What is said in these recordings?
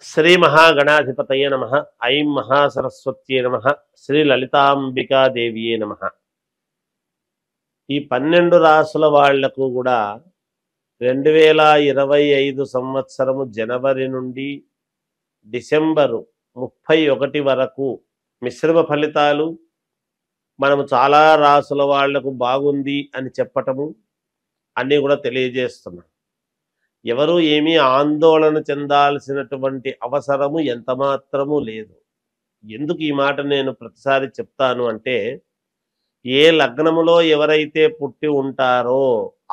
శ్రీ మహాగణాధిపతయ నమ. ఐం మహాసరస్వత్యే నమ. శ్రీ లలితాంబికాదేవియే నమ. ఈ 12 రాసుల వాళ్లకు కూడా 2025 సంవత్సరము జనవరి నుండి డిసెంబరు 31 వరకు మిశ్రమ ఫలితాలు. మనము చాలా రాసుల వాళ్లకు బాగుంది అని చెప్పటము అన్నీ కూడా తెలియజేస్తున్నాం. ఎవరు ఏమీ ఆందోళన చెందాల్సినటువంటి అవసరము ఎంత మాత్రము లేదు. ఎందుకు ఈ మాట నేను ప్రతిసారి చెప్తాను అంటే, ఏ లగ్నములో ఎవరైతే పుట్టి ఉంటారో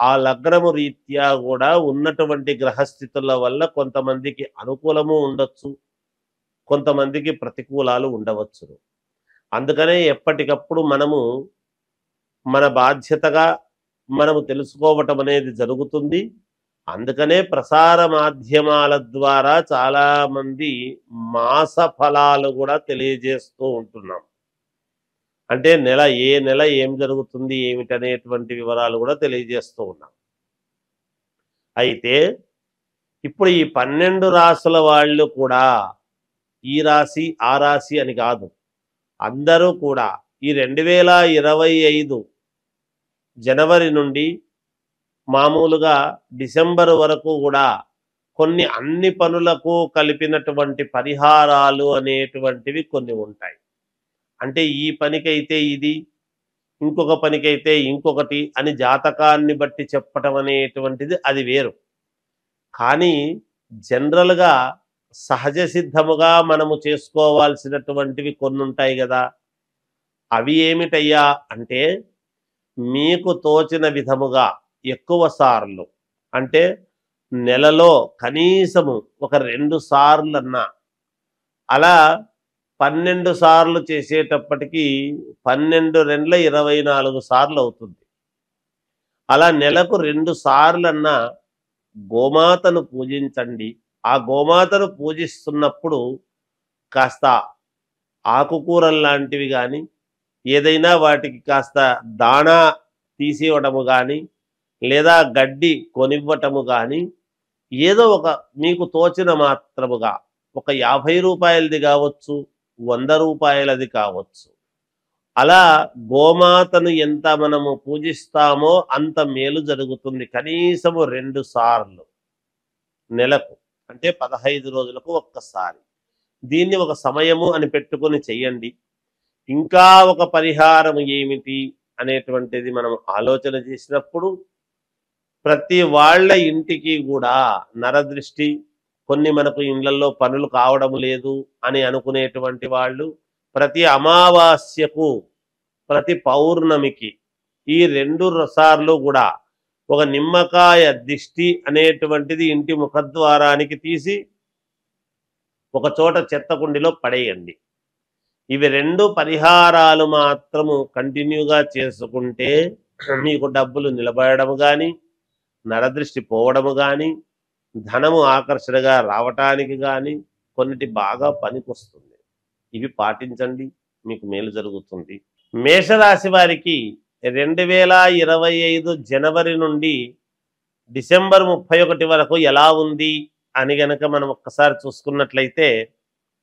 ఆ లగ్నము రీత్యా కూడా ఉన్నటువంటి గ్రహస్థితుల వల్ల కొంతమందికి అనుకూలము ఉండొచ్చు, కొంతమందికి ప్రతికూలాలు ఉండవచ్చు. అందుకనే ఎప్పటికప్పుడు మనము మన బాధ్యతగా మనము తెలుసుకోవటం అనేది జరుగుతుంది. అందుకనే ప్రసార మాధ్యమాల ద్వారా చాలామంది మాస ఫలాలు కూడా తెలియజేస్తూ ఉంటున్నాం. అంటే ఏ నెల ఏం జరుగుతుంది ఏమిటనేటువంటి వివరాలు కూడా తెలియజేస్తూ ఉన్నాం. అయితే ఇప్పుడు ఈ 12 రాసుల వాళ్ళు కూడా ఈ రాశి ఆ రాశి అని కాదు, అందరూ కూడా ఈ 2025 జనవరి నుండి మామూలుగా డిసెంబర్ వరకు కూడా కొన్ని అన్ని పనులకు కలిపినటువంటి పరిహారాలు అనేటువంటివి కొన్ని ఉంటాయి. అంటే ఈ పనికైతే ఇది, ఇంకొక పనికైతే ఇంకొకటి అని జాతకాన్ని బట్టి చెప్పటం అనేటువంటిది అది వేరు. కానీ జనరల్గా సహజ సిద్ధముగా మనము చేసుకోవాల్సినటువంటివి కొన్ని ఉంటాయి కదా. అవి ఏమిటయ్యా అంటే, మీకు తోచిన విధముగా ఎక్కువ సార్లు, అంటే నెలలో కనీసము ఒక 2 సార్లన్నా, అలా 12 సార్లు చేసేటప్పటికి 12 2 24 సార్లు అవుతుంది. అలా నెలకు 2 సార్లన్నా గోమాతను పూజించండి. ఆ గోమాతను పూజిస్తున్నప్పుడు కాస్త ఆకుకూరలు లాంటివి కానీ, ఏదైనా వాటికి కాస్త దాణా తీసివ్వడము కానీ, లేదా గడ్డి కొనివ్వటము కానీ, ఏదో ఒక మీకు తోచిన మాత్రముగా ఒక 50 రూపాయలది కావచ్చు, 100 రూపాయలది కావచ్చు, అలా గోమాతను ఎంత మనము పూజిస్తామో అంత మేలు జరుగుతుంది. కనీసము 2 సార్లు నెలకు, అంటే 15 రోజులకు ఒక్కసారి. దీన్ని ఒక సమయము అని పెట్టుకొని చెయ్యండి. ఇంకా ఒక పరిహారం ఏమిటి అనేటువంటిది మనం ఆలోచన చేసినప్పుడు, ప్రతి వాళ్ళ ఇంటికి కూడా నరదృష్టి, కొన్ని మనకు ఇళ్లలో పనులు కావడం లేదు అని అనుకునేటువంటి వాళ్ళు ప్రతి అమావాస్యకు, ప్రతి పౌర్ణమికి ఈ 2 సార్లు కూడా ఒక నిమ్మకాయ దిష్టి అనేటువంటిది ఇంటి ముఖద్వారానికి తీసి ఒక చోట చెత్త కుండిలో పడేయండి. ఇవి 2 పరిహారాలు మాత్రము కంటిన్యూగా చేసుకుంటే మీకు డబ్బులు నిలబడము కానీ, నరదృష్టి పోవడము కానీ, ధనము ఆకర్షణగా రావటానికి కానీ కొన్నిటి బాగా పనికొస్తుంది. ఇవి పాటించండి, మీకు మేలు జరుగుతుంది. మేషరాశి వారికి 2025 జనవరి నుండి డిసెంబర్ 31 వరకు ఎలా ఉంది అని గనక మనం ఒక్కసారి చూసుకున్నట్లయితే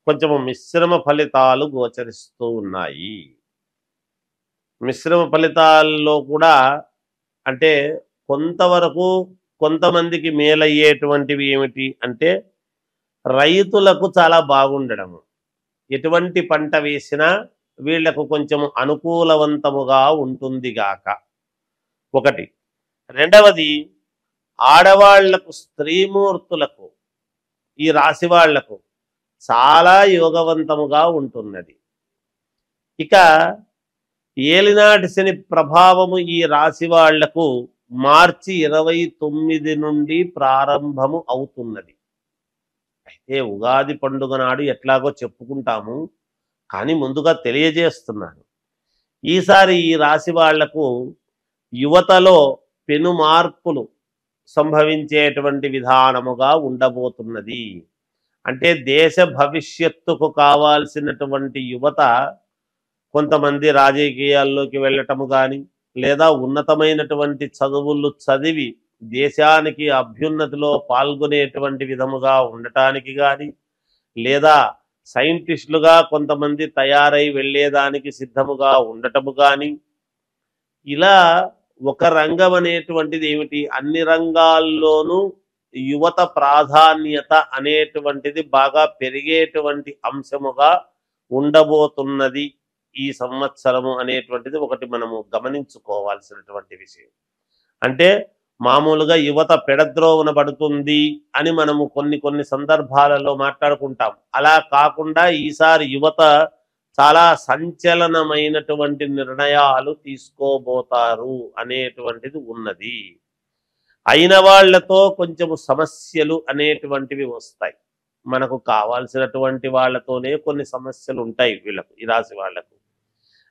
కొంచెము మిశ్రమ ఫలితాలు గోచరిస్తూ ఉన్నాయి. మిశ్రమ ఫలితాల్లో కూడా అంటే కొంతవరకు కొంతమందికి మేలయ్యేటువంటివి ఏమిటి అంటే, రైతులకు చాలా బాగుండడము. ఎటువంటి పంట వేసినా వీళ్లకు కొంచెం అనుకూలవంతముగా ఉంటుంది గాక ఒకటి. రెండవది, ఆడవాళ్లకు, స్త్రీమూర్తులకు, ఈ రాశి వాళ్లకు చాలా యోగవంతముగా ఉంటున్నది. ఇక ఏలినాటి శని ప్రభావము ఈ రాశి వాళ్లకు మార్చి 29 నుండి ప్రారంభము అవుతున్నది. అయితే ఉగాది పండుగ నాడు ఎట్లాగో చెప్పుకుంటాము, కానీ ముందుగా తెలియజేస్తున్నాను, ఈసారి ఈ రాశి వాళ్లకు యువతలో పెను మార్పులు సంభవించేటువంటి విధానముగా ఉండబోతున్నది. అంటే దేశ భవిష్యత్తుకు కావాల్సినటువంటి యువత కొంతమంది రాజకీయాల్లోకి వెళ్ళటము కానీ, లేదా ఉన్నతమైనటువంటి చదువులు చదివి దేశానికి అభ్యున్నతిలో పాల్గొనేటువంటి విధముగా ఉండటానికి కానీ, లేదా సైంటిస్టులుగా కొంతమంది తయారై వెళ్ళేదానికి సిద్ధముగా ఉండటము కానీ, ఇలా ఒక రంగం అనేటువంటిది ఏమిటి, అన్ని రంగాల్లోనూ యువత ప్రాధాన్యత అనేటువంటిది బాగా పెరిగేటువంటి అంశముగా ఉండబోతున్నది ఈ సంవత్సరము అనేటువంటిది ఒకటి మనము గమనించుకోవాల్సినటువంటి విషయం. అంటే మామూలుగా యువత పెడద్రోవన పడుతుంది అని మనము కొన్ని కొన్ని సందర్భాలలో మాట్లాడుకుంటాం. అలా కాకుండా ఈసారి యువత చాలా సంచలనమైనటువంటి నిర్ణయాలు తీసుకోబోతారు అనేటువంటిది ఉన్నది. అయిన వాళ్లతో కొంచెము సమస్యలు అనేటువంటివి వస్తాయి. మనకు కావాల్సినటువంటి వాళ్ళతోనే కొన్ని సమస్యలు ఉంటాయి వీళ్ళకు, ఈ రాశి వాళ్లకు.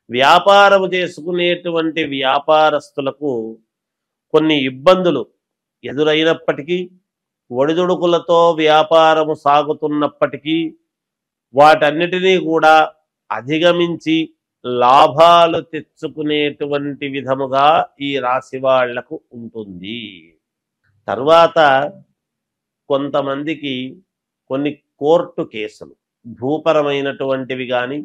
వ్యాపారం చేసుకునేటువంటి వ్యాపారస్తులకు కొన్ని ఇబ్బందులు ఎదురైనప్పటికీ, ఒడిదుడుకులతో వ్యాపారము సాగుతున్నప్పటికీ వాటన్నిటినీ కూడా అధిగమించి లాభాలు తెచ్చుకునేటువంటి విధముగా ఈ రాశి వాళ్లకు ఉంటుంది. తర్వాత కొంతమందికి కొన్ని కోర్టు కేసులు, భూపరమైనటువంటివి కానీ,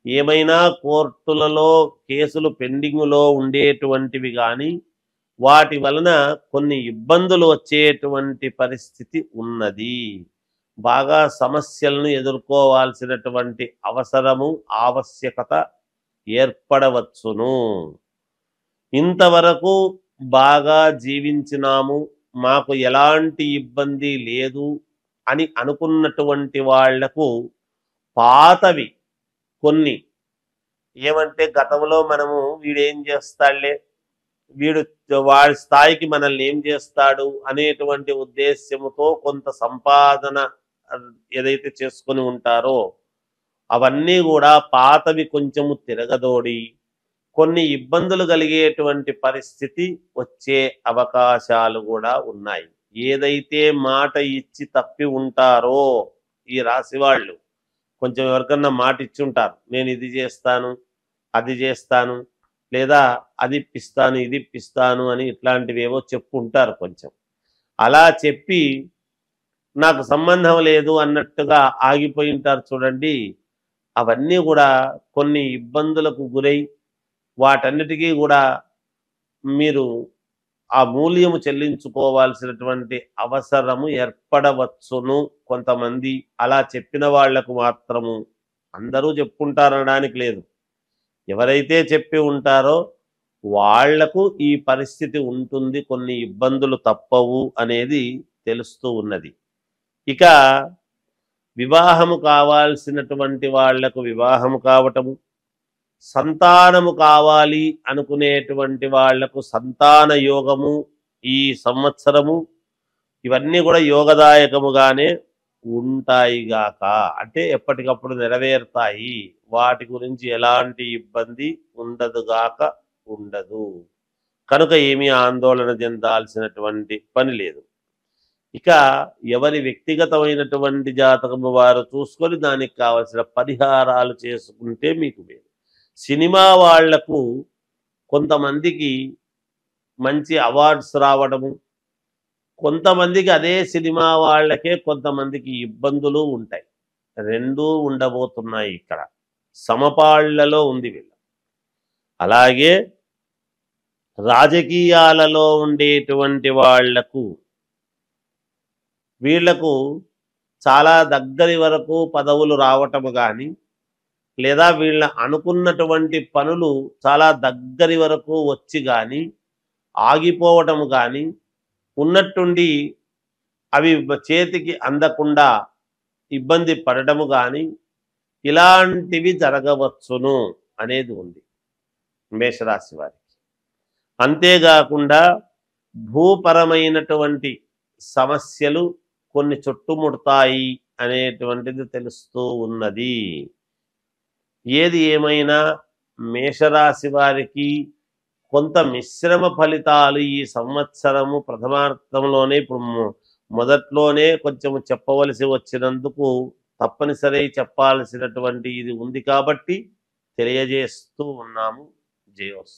ఏమైనా కోర్టులలో కేసులు పెండింగులో ఉండేటువంటివి కానీ, వాటి వలన కొన్ని ఇబ్బందులు వచ్చేటువంటి పరిస్థితి ఉన్నది. బాగా సమస్యలను ఎదుర్కోవాల్సినటువంటి అవసరము, ఆవశ్యకత ఏర్పడవచ్చును. ఇంతవరకు బాగా జీవించినాము, మాకు ఎలాంటి ఇబ్బంది లేదు అని అనుకున్నటువంటి వాళ్లకు పాతవి కొన్ని, ఏమంటే గతంలో మనము వీడేం చేస్తాడులే, వీడు వాడి స్థాయికి మనల్ని ఏం చేస్తాడు అనేటువంటి ఉద్దేశ్యముతో కొంత సంపాదన ఏదైతే చేసుకొని ఉంటారో అవన్నీ కూడా పాతవి కొంచెము తిరగదోడి కొన్ని ఇబ్బందులు కలిగేటువంటి పరిస్థితి వచ్చే అవకాశాలు కూడా ఉన్నాయి. ఏదైతే మాట ఇచ్చి తప్పి ఉంటారో ఈ రాశి వాళ్ళు, కొంచెం ఎవరికన్నా మాట ఇచ్చి ఉంటారు, నేను ఇది చేస్తాను, అది చేస్తాను, లేదా అది ఇప్పిస్తాను, ఇది ఇప్పిస్తాను అని ఇట్లాంటివి ఏవో చెప్పుంటారు. కొంచెం అలా చెప్పి నాకు సంబంధం లేదు అన్నట్టుగా ఆగిపోయి ఉంటారు చూడండి. అవన్నీ కూడా కొన్ని ఇబ్బందులకు గురై వాటన్నిటికీ కూడా మీరు ఆ మూల్యము చెల్లించుకోవాల్సినటువంటి అవసరము ఏర్పడవచ్చును. కొంతమంది అలా చెప్పిన వాళ్లకు మాత్రము, అందరూ చెప్పుకుంటారనడానికి లేదు, ఎవరైతే చెప్పి ఉంటారో వాళ్లకు ఈ పరిస్థితి ఉంటుంది, కొన్ని ఇబ్బందులు తప్పవు అనేది తెలుస్తూ ఉన్నది. ఇక వివాహము కావాల్సినటువంటి వాళ్లకు వివాహము కావటము, సంతానము కావాలి అనుకునేటువంటి వాళ్లకు సంతాన యోగము ఈ సంవత్సరము, ఇవన్నీ కూడా యోగదాయకముగానే ఉంటాయిగాక. అంటే ఎప్పటికప్పుడు నెరవేరుతాయి, వాటి గురించి ఎలాంటి ఇబ్బంది ఉండదుగాక ఉండదు. కనుక ఏమీ ఆందోళన చెందాల్సినటువంటి పని లేదు. ఇక ఎవరి వ్యక్తిగతమైనటువంటి జాతకము వారు చూసుకొని దానికి కావలసిన పరిహారాలు చేసుకుంటే మీకు మేలు. సినిమా వాళ్లకు కొంతమందికి మంచి అవార్డ్స్ రావడము, కొంతమందికి అదే సినిమా వాళ్ళకే కొంతమందికి ఇబ్బందులు ఉంటాయి. రెండూ ఉండబోతున్నాయి ఇక్కడ, సమపాళ్లలో ఉంది వీళ్ళ. అలాగే రాజకీయాలలో ఉండేటువంటి వాళ్లకు, వీళ్లకు చాలా దగ్గరి వరకు పదవులు రావటము కానీ, లేదా వీళ్ళ అనుకున్నటువంటి పనులు చాలా దగ్గరి వరకు వచ్చి కానీ ఆగిపోవటము కానీ, ఉన్నట్టుండి అవి చేతికి అందకుండా ఇబ్బంది పడటము కానీ, ఇలాంటివి జరగవచ్చును అనేది ఉంది మేషరాశి వారికి. అంతేకాకుండా భూపరమైనటువంటి సమస్యలు కొన్ని చుట్టుముడతాయి అనేటువంటిది తెలుస్తూ ఉన్నది. ఏది ఏమైనా మేషరాశి వారికి కొంత మిశ్రమ ఫలితాలు ఈ సంవత్సరము ప్రథమార్థంలోనే, ఇప్పుడు మొదట్లోనే కొంచెం చెప్పవలసి వచ్చినందుకు తప్పనిసరి చెప్పాల్సినటువంటి ఇది ఉంది కాబట్టి తెలియజేస్తూ ఉన్నాము. జయోస్తు.